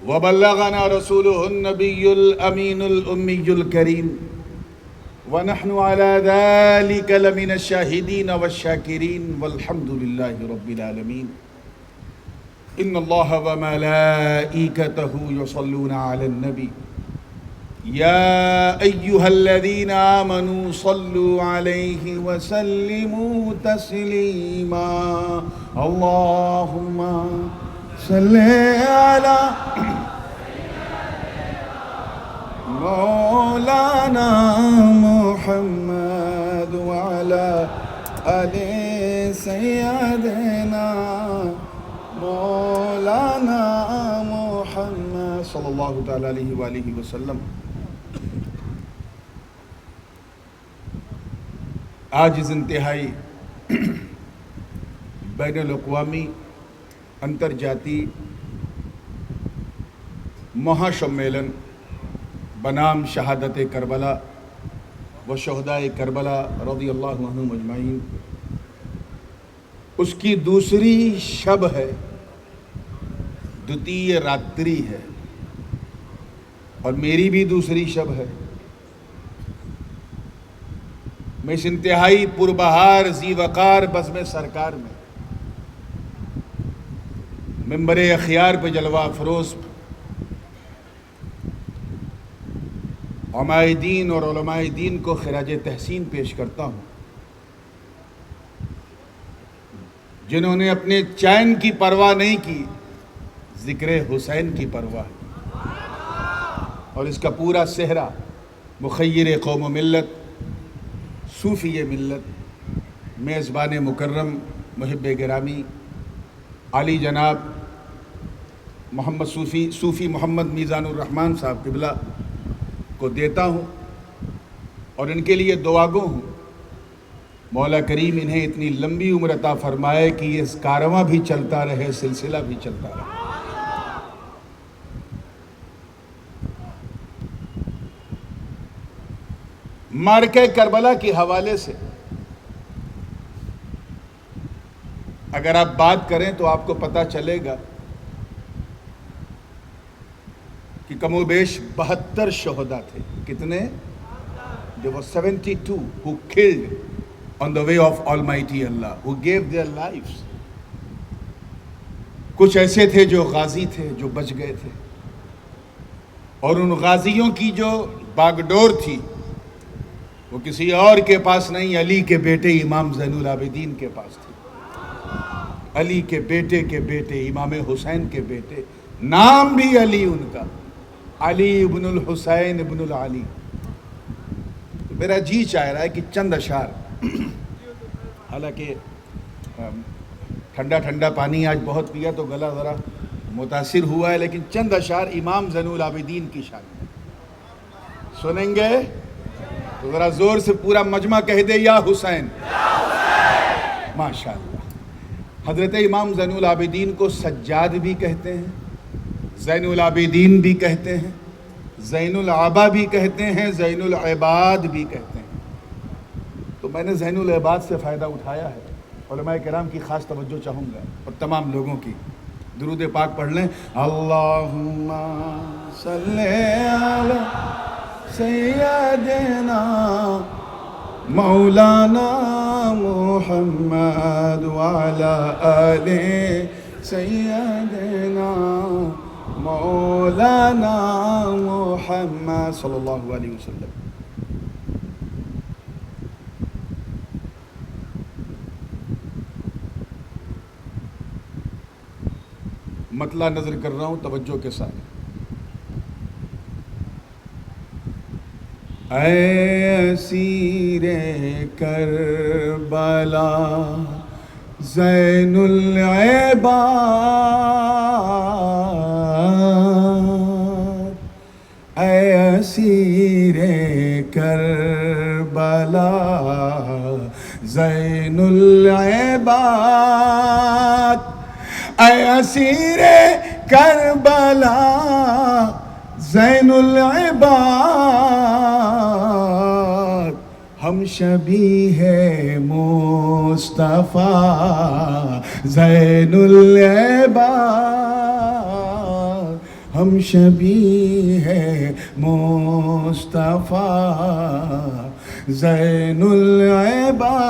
وبلغنا رسوله النبي الأمين الأمي الكريم ونحن على ذلك لمن الشاهدين والشاكرين والحمد لله رب العالمين. إن الله وملائكته يصلون على النبي يا أيها الذين آمنوا صلوا عليه وسلموا تسليما. اللهم صل على مولانا محمد وعلى آل سيدنا مولانا محمد صلی اللہ تعالی علیہ وآلہ وسلم. آج اس انتہائی بین الاقوامی انتر جاتی مہا سمیلن بنام شہادت کربلا و شہداء کربلا رضی اللہ عنہم اجمعین، اس کی دوسری شب ہے، دوتی راتری ہے، اور میری بھی دوسری شب ہے. میں اس انتہائی پربہار ذی وقار بزم سرکار میں ممبر اخیار پہ جلوہ افروز علماء دین اور علماء دین کو خراج تحسین پیش کرتا ہوں، جنہوں نے اپنے چین کی پرواہ نہیں کی، ذکر حسین کی پرواہ، اور اس کا پورا صحرا مخیر قوم و ملت، صوفی ملت، میزبان مکرم محب گرامی علی جناب محمد صوفی محمد میزان الرحمن صاحب قبلہ کو دیتا ہوں، اور ان کے لیے دعا گو ہوں. مولا کریم انہیں اتنی لمبی عمر عطا فرمائے کہ یہ کارواں بھی چلتا رہے، سلسلہ بھی چلتا رہے. معرکہ کربلا کے حوالے سے اگر آپ بات کریں تو آپ کو پتہ چلے گا کہ کم و بیش 72 شہداء تھے. کتنے؟ There were 72 who killed on the way of Almighty Allah, who gave their lives. کچھ ایسے تھے جو غازی تھے، جو بچ گئے تھے، اور ان غازیوں کی جو باگڈور تھی وہ کسی اور کے پاس نہیں، علی کے بیٹے امام زین العابدین کے پاس تھی. علی کے بیٹے امام حسین کے بیٹے، نام بھی علی ان کا، علی ابن الحسین ابن العلی. میرا جی چاہ رہا ہے کہ چند اشعار، حالانکہ ٹھنڈا پانی آج بہت پیا تو گلا ذرا متاثر ہوا ہے، لیکن چند اشعار امام زین العابدین کی شان میں سنیں گے تو ذرا زور سے پورا مجمع کہہ دے یا حسین. ماشاءاللہ. حضرت امام زین العابدین کو سجاد بھی کہتے ہیں، زین العابدین بھی کہتے ہیں، زین العبا بھی کہتے ہیں، زین العباد بھی کہتے ہیں. تو میں نے زین العباد سے فائدہ اٹھایا ہے. علماء کرام کی خاص توجہ چاہوں گا اور تمام لوگوں کی. درود پاک پڑھ لیں. اللہم صلی علی سیدنا مولانا محمد وعلا آل سیدنا مولانا محمد صلی اللہ علیہ وسلم. مطلع نظر کر رہا ہوں توجہ کے ساتھ. اے اسیر کربلا زین العباد، اے اسیر کربلا زین العباد، اے اسیر کربلا زین العباد، ہم شبیہ مصطفیٰ زین العباد، ہم شبیہ ہے مصطفیٰ زین العباد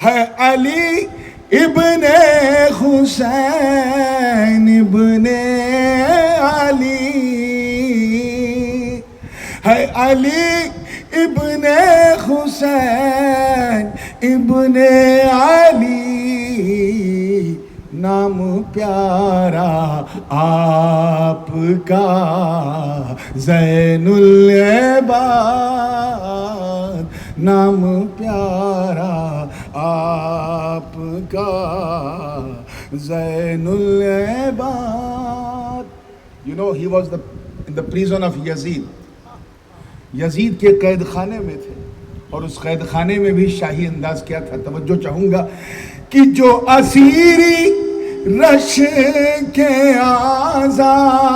ہے علی ابن حسین ابن علی ہے علی ابن حسین ابن علی نام پیارا آپ کا زین العباد نام پیارا آپ کا زین العباد. You know, he was in the prison of Yazid. یزید کے قید خانے میں تھے اور اس قید خانے میں بھی شاہی انداز کیا تھا. توجہ چاہوں گا کہ جو اسیری رش کے آزادی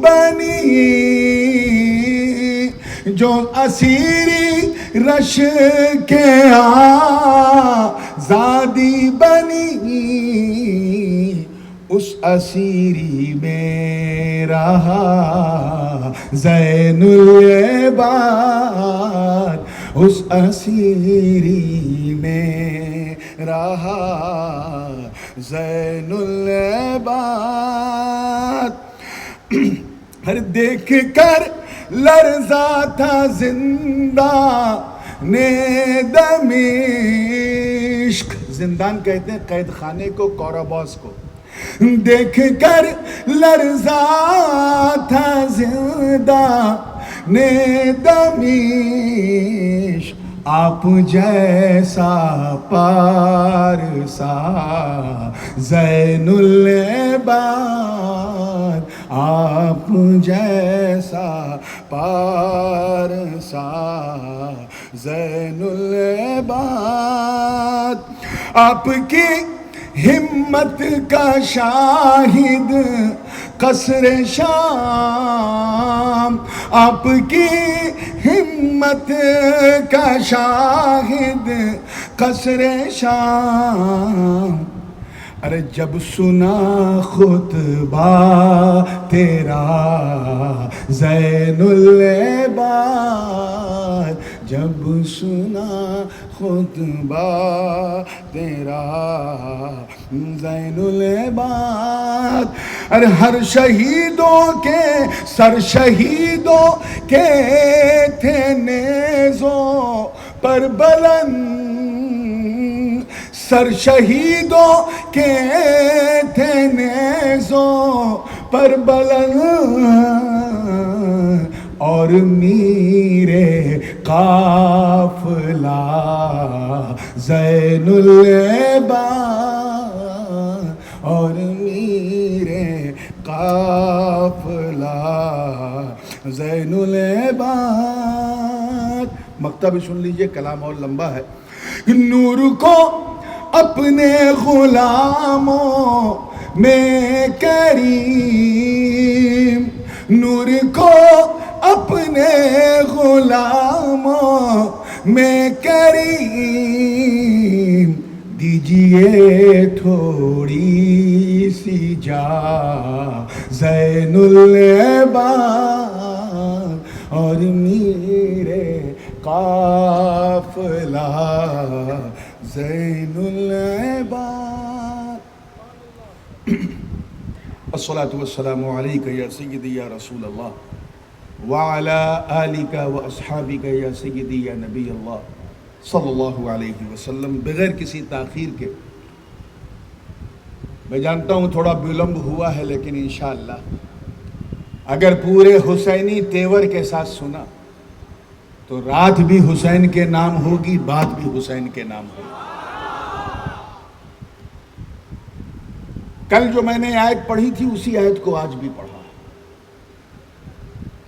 بنی جو اسیری رش کے آزادی بنی اس اسیری میں رہا زین العباد اس اسیری میں رہا زین العباد. ہر دیکھ کر لرزا تھا زندہ نے دمشق. زندان کہتے ہیں قید خانے کو، کوراباس کو. دیکھ کر لرزا تھا زندہ نے دمشق آپ جیسا پارسا زین العباد آپ جیسا پارسا زین العباد. آپ کی ہمت کا شاہد قصر شام آپ کی ہمت کا شاہد قصر شام. ارے جب سنا خطبہ تیرا زین العباد جب سنا خطبہ تیرا زین العباد. ارے ہر شہیدوں کے سر شہیدوں کے تھے نیزوں پر بلند سر شہیدوں کے تھے نیزوں پر بلند اور میرے قافلہ زین العباد اور میرے قافلہ زین العباد. مقطع بھی سن لیجئے، کلام اور لمبا ہے. نور کو اپنے غلاموں میں کریم نور کو اپنے غلاموں میں کریم دیجئے تھوڑی سی جا زین العباد اور میرے قافلہ زین العباد. الصلاة والسلام علیک یا سیدی یا رسول اللہ وعلا آلک و اصحابک یا سیدی یا نبی اللہ صلی اللہ علیہ وسلم. بغیر کسی تاخیر کے میں جانتا ہوں تھوڑا بلند ہوا ہے، لیکن انشاءاللہ اگر پورے حسینی تیور کے ساتھ سنا تو رات بھی حسین کے نام ہوگی، بات بھی حسین کے نام ہوگی. کل جو میں نے آیت پڑھی تھی اسی آیت کو آج بھی پڑھا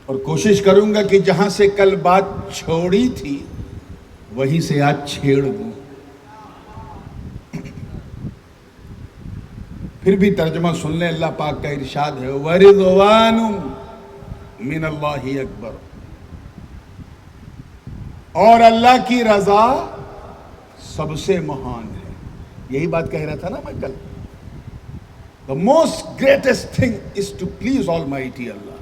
اور کوشش کروں گا کہ جہاں سے کل بات چھوڑی تھی وہیں سے آج چھیڑ دوں. پھر بھی ترجمہ سن لیں. اللہ پاک کا ارشاد ہے وَرِضْوَانٌ مِّنَ اللَّهِ اکبر، اور اللہ کی رضا سب سے مہان ہے. یہی بات کہہ رہا تھا نا میں کل. The most greatest thing is to please Almighty Allah.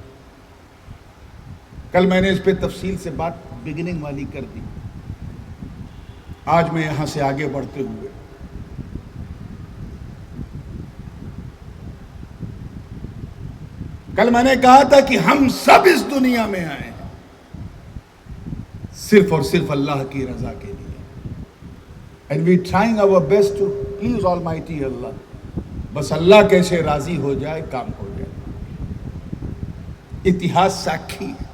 کل میں نے اس پہ تفصیل سے بات بگننگ والی کر دی. آج میں یہاں سے آگے بڑھتے ہوئے کل میں نے کہا تھا کہ ہم سب اس دنیا میں آئے ہیں صرف اور صرف اللہ کی رضا کے لیے. And we trying our best to please Almighty Allah. بس اللہ کیسے راضی ہو جائے کام ہو جائے. اتہاس ساکھی ہے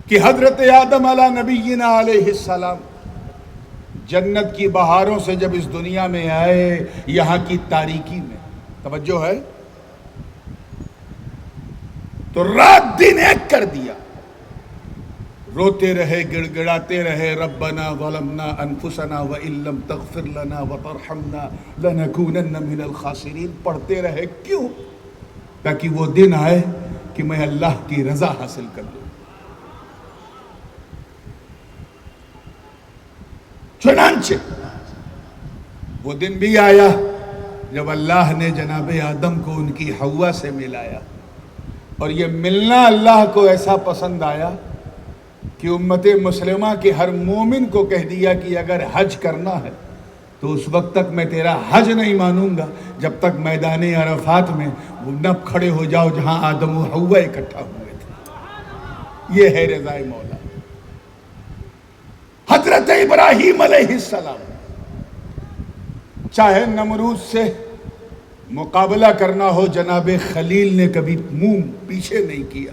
کہ حضرت آدم علیہ نبینا علیہ السلام جنت کی بہاروں سے جب اس دنیا میں آئے یہاں کی تاریکی میں توجہ ہے تو رات دن ایک کر دیا. روتے رہے گڑ گڑاتے رہے ربنا ظلمنا انفسنا وان لم تغفر لنا وترحمنا لنکونن من الخاسرین پڑھتے رہے. کیوں؟ تاکہ وہ دن آئے کہ میں اللہ کی رضا حاصل کر لوں. چنانچہ وہ دن بھی آیا جب اللہ نے جناب آدم کو ان کی حوا سے ملایا اور یہ ملنا اللہ کو ایسا پسند آیا کہ امت مسلمہ کے ہر مومن کو کہہ دیا کہ اگر حج کرنا ہے تو اس وقت تک میں تیرا حج نہیں مانوں گا جب تک میدان عرفات میں وہ نہ کھڑے ہو جاؤ جہاں آدم و حوا اکٹھا ہوئے تھے. یہ ہے رضا مولا. حضرت ابراہیم علیہ السلام چاہے نمرود سے مقابلہ کرنا ہو جناب خلیل نے کبھی منہ پیچھے نہیں کیا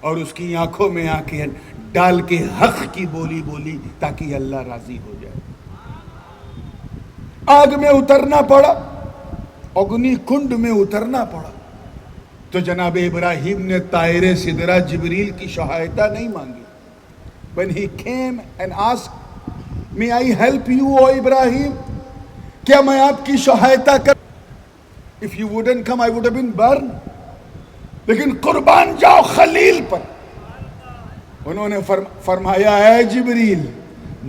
اور اس کی آنکھوں میں آنکھیں ڈال کے حق کی بولی بولی تاکہ اللہ راضی ہو جائے. آگ میں اترنا پڑا, اگنی کنڈ میں اترنا پڑا تو جناب ابراہیم نے طائر سدرہ جبریل کی سہایتا نہیں مانگی. When he came and asked, may I help you, O Ibrahim? کیا میں آپ کی سہایتا کر؟ If you wouldn't come, I would have been burned. لیکن قربان جاؤ خلیل پر. انہوں نے فرمایا اے جبریل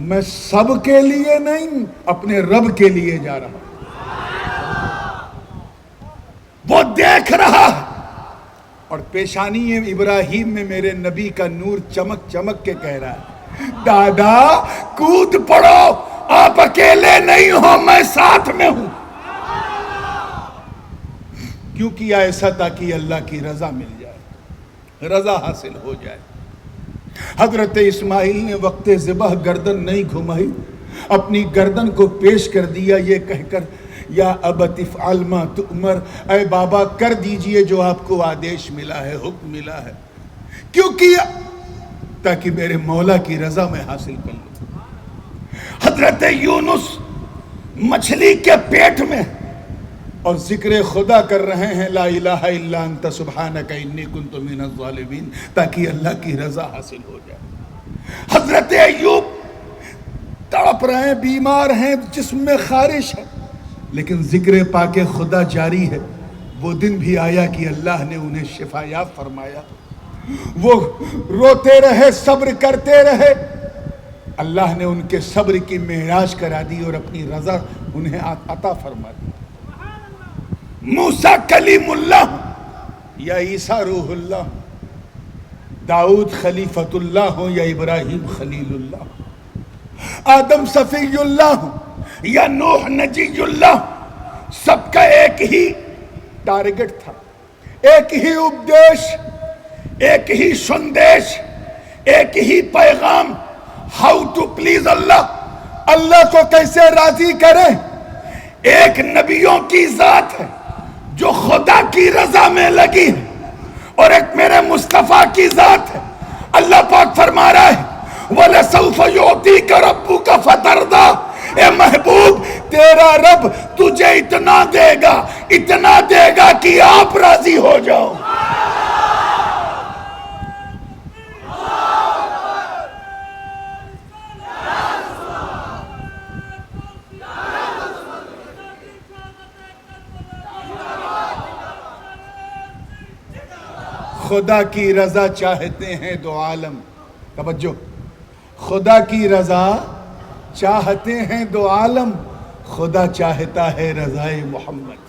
میں سب کے لیے نہیں اپنے رب کے لیے جا رہا ہوں. وہ دیکھ رہا اور پیشانی ابراہیم میں میرے نبی کا نور چمک چمک کے کہہ رہا ہے دادا کود پڑو, آپ اکیلے نہیں ہو, میں ساتھ میں ہوں. کیوں کیا ایسا تاکہ اللہ کی رضا مل جائے, رضا حاصل ہو جائے. حضرت اسماعیل نے وقت ذبح گردن نہیں گھمائی, اپنی گردن کو پیش کر دیا یہ کہہ کر یا ابت افعل ما تؤمر, اے بابا کر دیجئے جو آپ کو آدیش ملا ہے, حکم ملا ہے. کیوں کیا؟ تاکہ میرے مولا کی رضا میں حاصل کر لوں. حضرت یونس مچھلی کے پیٹ میں اور ذکر خدا کر رہے ہیں لا الہ الا انت سبحانک انی کنت من الظالمین تاکہ اللہ کی رضا حاصل ہو جائے. حضرت ایوب تڑپ رہے ہیں, بیمار ہیں, جسم میں خارش ہے, لیکن ذکر پاک خدا جاری ہے. وہ دن بھی آیا کہ اللہ نے انہیں شفا یاب فرمایا. وہ روتے رہے, صبر کرتے رہے, اللہ نے ان کے صبر کی معراج کرا دی اور اپنی رضا انہیں عطا فرما دی. موسیٰ کلیم اللہ یا عیسیٰ روح اللہ, داؤد خلیفۃ اللہ ہوں یا ابراہیم خلیل اللہ, آدم صفی اللہ ہوں یا نوح نجی اللہ, سب کا ایک ہی ٹارگٹ تھا, ایک ہی اپدیش, ایک ہی سندیش, ایک ہی پیغام. ہاؤ ٹو پلیز اللہ, اللہ کو کیسے راضی کریں. ایک نبیوں کی ذات ہے جو خدا کی رضا میں لگی ہے اور ایک میرے مصطفیٰ کی ذات ہے. اللہ پاک فرما رہا ہے وَلَسَوْفَ يُعْطِيكَ رَبُّكَ فَتَرْضَىٰ, اے محبوب تیرا رب تجھے اتنا دے گا کہ آپ راضی ہو جاؤ. خدا کی رضا چاہتے ہیں دو عالم, توجہ, خدا کی رضا چاہتے ہیں دو عالم, خدا چاہتا ہے رضائے محمد.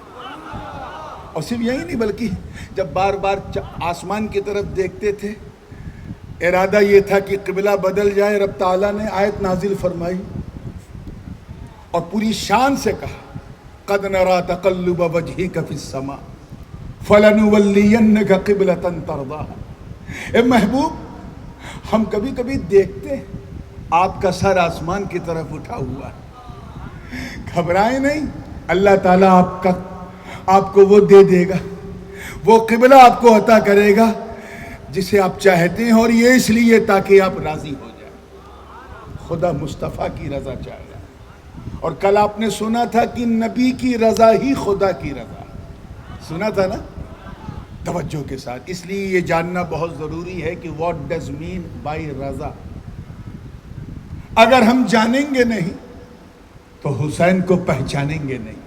اور صرف یہی نہیں بلکہ جب بار بار آسمان کی طرف دیکھتے تھے ارادہ یہ تھا کہ قبلہ بدل جائے. رب تعالیٰ نے آیت نازل فرمائی اور پوری شان سے کہا قد نرى تقلب وجهك في السماء فلنولينك قبلة ترضاها. اے محبوب ہم کبھی کبھی دیکھتے ہیں آپ کا سر آسمان کی طرف اٹھا ہوا ہے. گھبرائیں نہیں, اللہ تعالیٰ آپ کو وہ دے دے گا, وہ قبلہ آپ کو عطا کرے گا جسے آپ چاہتے ہیں, اور یہ اس لیے تاکہ آپ راضی ہو جائیں. خدا مصطفیٰ کی رضا چاہ رہا ہے. اور کل آپ نے سنا تھا کہ نبی کی رضا ہی خدا کی رضا. سنا تھا نا توجہ کے ساتھ. اس لیے یہ جاننا بہت ضروری ہے کہ what does mean by رضا. اگر ہم جانیں گے نہیں تو حسین کو پہچانیں گے نہیں.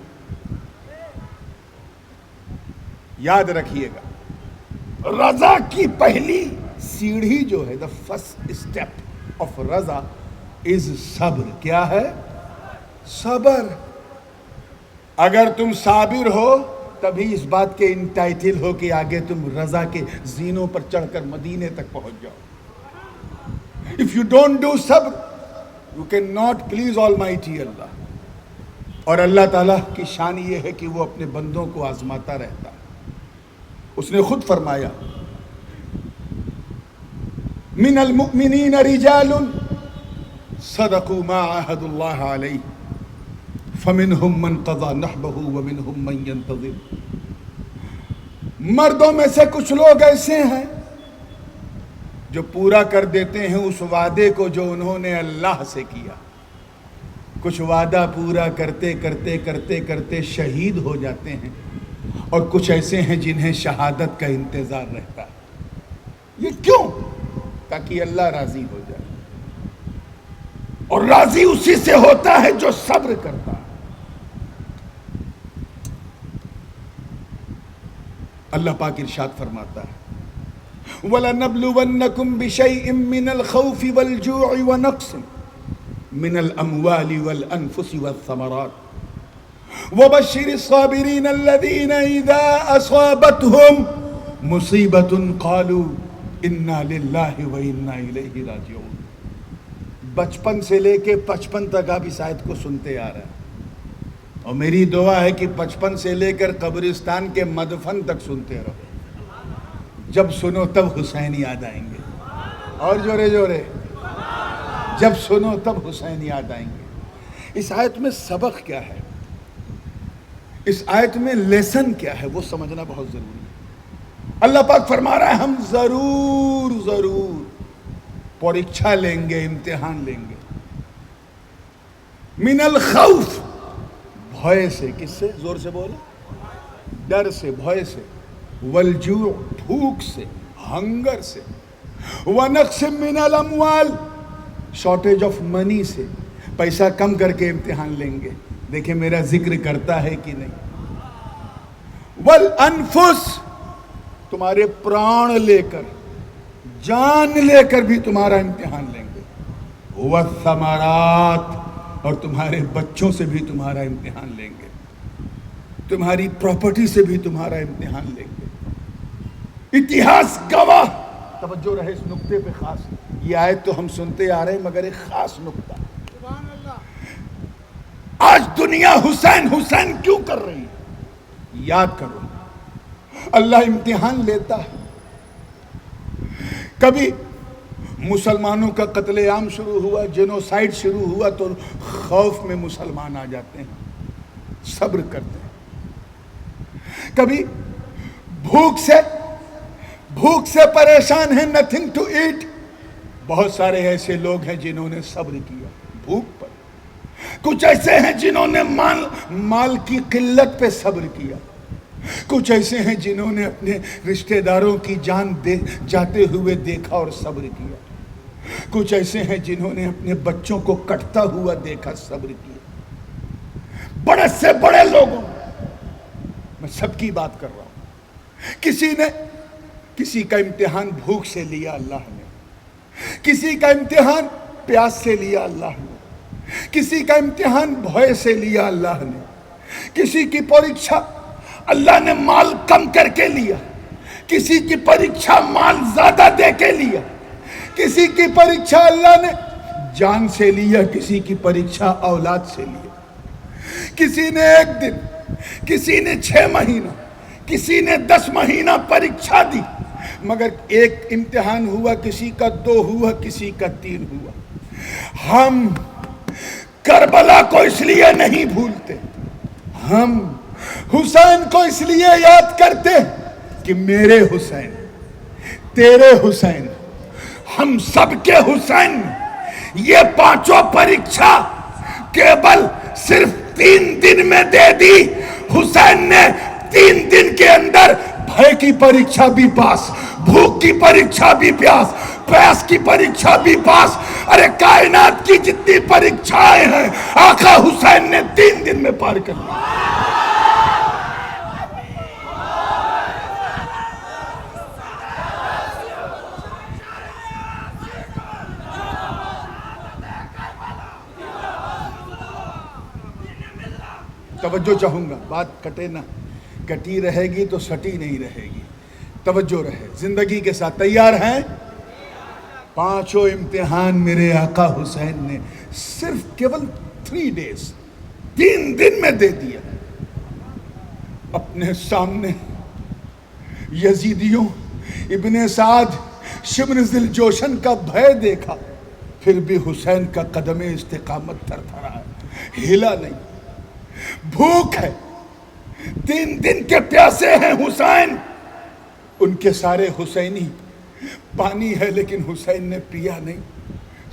یاد رکھیے گا رضا کی پہلی سیڑھی جو ہے the first step of Raza is صبر. کیا ہے؟ صبر. اگر تم صابر ہو تبھی اس بات کے انٹائٹل ہو کہ آگے تم رضا کے زینوں پر چڑھ کر مدینے تک پہنچ جاؤ. If you don't do صبر you cannot please Almighty Allah. اور اللہ تعالیٰ کی شان یہ ہے کہ وہ اپنے بندوں کو آزماتا رہتا. اس نے خود فرمایا من المؤمنین رجال صدقوا ما عاهدوا اللہ علیہ فمنهم من قضى نحبه ومنهم من ينتظر. مردوں میں سے کچھ لوگ ایسے ہیں جو پورا کر دیتے ہیں اس وعدے کو جو انہوں نے اللہ سے کیا. کچھ وعدہ پورا کرتے کرتے کرتے کرتے شہید ہو جاتے ہیں, اور کچھ ایسے ہیں جنہیں شہادت کا انتظار رہتا ہے. یہ کیوں؟ تاکہ اللہ راضی ہو جائے. اور راضی اسی سے ہوتا ہے جو صبر کرتا ہے. اللہ پاک ارشاد فرماتا ہے وَلَنَبْلُوَنَّكُمْ بِشَيْءٍ مِّنَ الْخَوْفِ وَالْجُوعِ وَنَقْصٍ مِّنَ الْأَمْوَالِ وَالْأَنفُسِ وَالثَّمَرَاتِ وَبَشِّرِ الصَّابِرِينَ الَّذِينَ إِذَا أَصَابَتْهُمْ مُصِيبَةٌ قَالُوا إِنَّا لِلَّهِ وَإِنَّا إِلَيْهِ رَاجِعُونَ. بچپن سے لے کے 55 تک آپ اس آیت کو سنتے آ رہے ہیں, اور میری دعا ہے کہ 55 سے لے کر قبرستان کے مدفن تک سنتے رہو. جب سنو تب حسین یاد آئیں گے, اور جورے جورے جب سنو تب حسین یاد آئیں گے. اس آیت میں سبق کیا ہے, اس آیت میں لیسن کیا ہے, وہ سمجھنا بہت ضروری ہے. اللہ پاک فرما رہا ہے ہم ضرور ضرور پریکشا لیں گے, امتحان لیں گے. من الخوف, بھوئے سے. کس سے؟ زور سے بولے. ڈر سے, بھوئے سے. والجوع, بھوک سے, ہنگر سے. ونقص من الاموال, شارٹیج آف منی سے, پیسہ کم کر کے امتحان لیں گے, دیکھیں میرا ذکر کرتا ہے کہ نہیں. والانفس, تمہارے پران لے کر, جان لے کر بھی تمہارا امتحان لیں گے. والثمرات, اور تمہارے بچوں سے بھی تمہارا امتحان لیں گے, تمہاری پراپرٹی سے بھی تمہارا امتحان لیں گے. اتہاس گواہ, توجہ رہے اس نقطے پہ خاص. یہ آیت تو ہم سنتے آ رہے ہیں مگر ایک خاص نقطہ. آج دنیا حسین حسین کیوں کر رہی ہے؟ یاد کرو اللہ امتحان لیتا ہے. کبھی مسلمانوں کا قتل عام شروع ہوا, جینوسائیڈ شروع ہوا, تو خوف میں مسلمان آ جاتے ہیں, صبر کرتے ہیں. کبھی بھوک سے پریشان ہیں, نتھنگ ٹو ایٹ. بہت سارے ایسے لوگ ہیں جنہوں نے صبر کیا بھوک پر. کچھ ایسے ہیں جنہوں نے مال کی قلت پہ صبر کیا. کچھ ایسے ہیں جنہوں نے اپنے رشتہ داروں کی جان جاتے ہوئے دیکھا اور صبر کیا. کچھ ایسے ہیں جنہوں نے اپنے بچوں کو کٹتا ہوا دیکھا, صبر کیا. بڑے سے بڑے لوگوں, میں سب کی بات کر رہا ہوں. کسی کا امتحان بھوک سے لیا اللہ نے, کسی کا امتحان پیاس سے لیا اللہ نے, کسی کا امتحان بھوئے سے لیا اللہ نے، کسی کی پریکشا اللہ نے مال کم کر کے لیا، کسی کی پریکشا مال زیادہ دے کے لیا، کسی کی پریکشا اللہ نے جان سے لیا، کسی کی پریکشا اولاد سے لیا، کسی نے 1 دن، کسی نے 6 مہینہ، کسی نے 10 مہینہ پریکشا دی، مگر ایک امتحان ہوا، کسی کا 2 ہوا، کسی کا 3 ہوا۔ ہم کربلا کو اس لیے نہیں بھولتے، ہم حسین کو اس لیے یاد کرتے کہ میرے حسین، تیرے حسین، ہم سب کے حسین، یہ 5 پریکشا کیبل صرف 3 دن میں دے دی۔ حسین نے 3 دن کے اندر بھے کی پریکشا بھی پاس، بھوک کی پریکشا بھی پیاس کی پریکشا بھی پاس، ارے کائنات کی جتنی پریکشائیں ہیں آقا حسین نے 3 دن میں پار کر لی۔ توجہ چاہوں گا، بات کٹے نہ، کٹی رہے گی تو سٹی نہیں رہے گی، توجہ رہے، زندگی کے ساتھ تیار ہیں؟ 5 امتحان میرے آقا حسین نے صرف کیول 3 days، 3 دن میں دے دیا۔ اپنے سامنے یزیدیوں، ابن سعد، شمر ذی الجوشن کا بھے دیکھا، پھر بھی حسین کا قدم استقامت تھرتھرا ہے، ہلا نہیں۔ بھوک ہے، 3 دن کے پیاسے ہیں حسین، ان کے سارے حسینی، پانی ہے لیکن حسین نے پیا نہیں،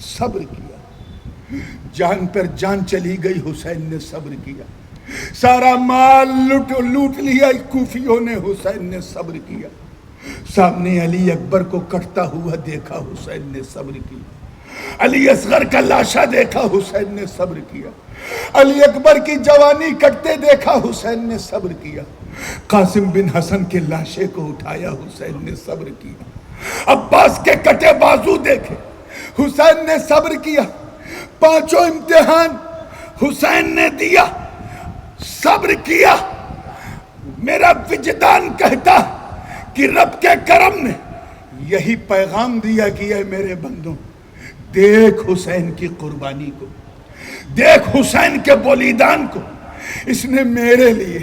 صبر کیا، جان پر جان چلی گئی، حسین نے صبر کیا، سارا مال لوٹ لیا کوفیوں نے، حسین نے صبر کیا، سامنے علی اکبر کو کٹتا ہوا دیکھا، حسین نے صبر کیا، علی اصغر کا لاشا دیکھا، حسین نے صبر کیا، علی اکبر کی جوانی کٹتے دیکھا، حسین نے صبر کیا، قاسم بن حسن کے لاشے کو اٹھایا، حسین نے صبر کیا، عباس کے کٹے بازو دیکھے، حسین نے صبر کیا، 5 امتحان حسین نے دیا، صبر کیا۔ میرا وجدان کہتا کہ رب کے کرم نے یہی پیغام دیا کہ اے میرے بندوں، دیکھ حسین کی قربانی کو، دیکھ حسین کے بولیدان کو، اس نے میرے لیے،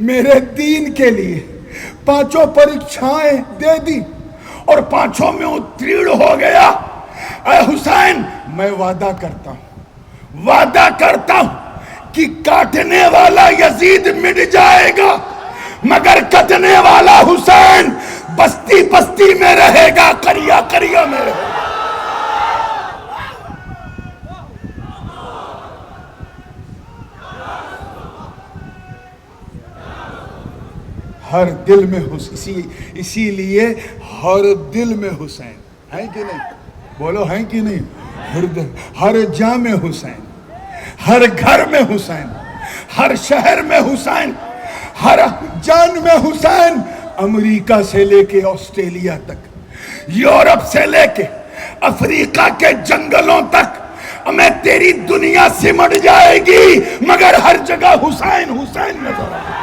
میرے دین کے لیے 5 پریکشائیں دے دی اور 5 میں اتیڑ ہو گیا۔ اے حسین، میں وعدہ کرتا ہوں کہ کاٹنے والا یزید مٹ جائے گا، مگر کٹنے والا حسین بستی بستی میں رہے گا، قریہ قریہ میں رہے گا۔ ہر دل میں اسی لیے ہر دل میں حسین ہے کہ نہیں؟ بولو ہیں کہ نہیں؟ ہر جا میں حسین، ہر گھر میں حسین، ہر شہر میں حسین، ہر جان میں حسین، امریکہ سے لے کے آسٹریلیا تک، یورپ سے لے کے افریقہ کے جنگلوں تک، ہمیں تیری دنیا سمٹ جائے گی مگر ہر جگہ حسین حسین نظر آئے۔